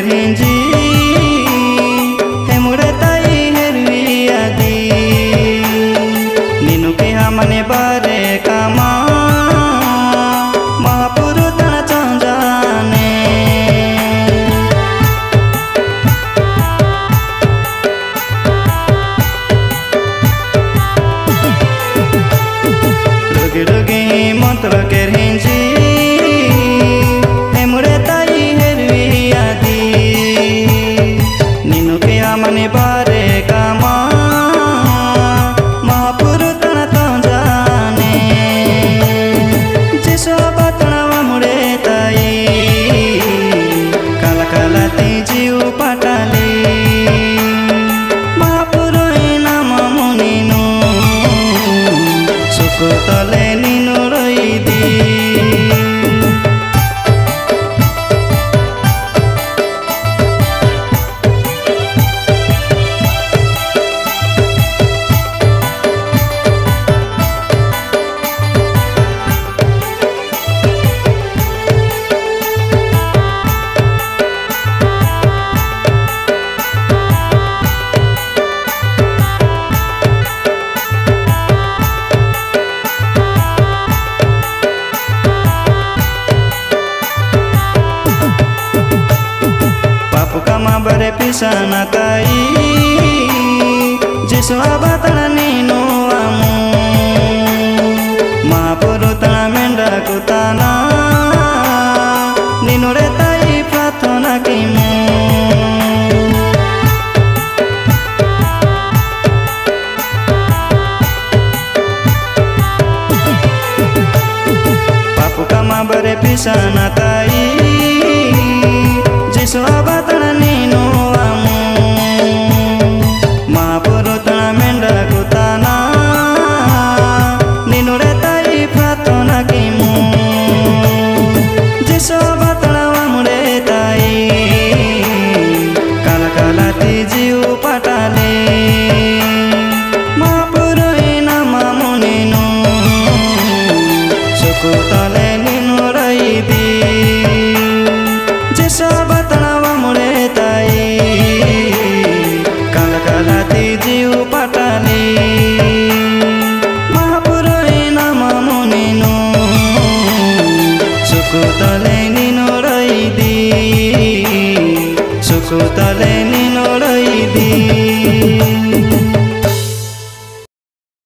hinji hemure tai herwi adi ninu ke hamane bare kama mahapuru tana chanjane rugi rugi mantra ke hinji मने बारे कामा महापुरु तण तो जाने जिसो बतणवा मुड़े ताई काला काला ती जीव पाटाली महापुरु नाम मुनिनु सुख तले निनु रई दी kama bare pisana kai jisu abatana ninu amu mahapuru tana menda kutana ninu retai pratona kimu papu kama bare pisana kai jisu abatana ninu amu mahapuru tana menda kutana ninu retai pratona kimu jisu abatana wamu retai kala kala ti jiu patale mahapuru nama muninu suku tale ninu raidi jisu जीव पटाली महापुरु नाम मुनिनु सुख तले निनु रई दी सुख तले निनु रई दी।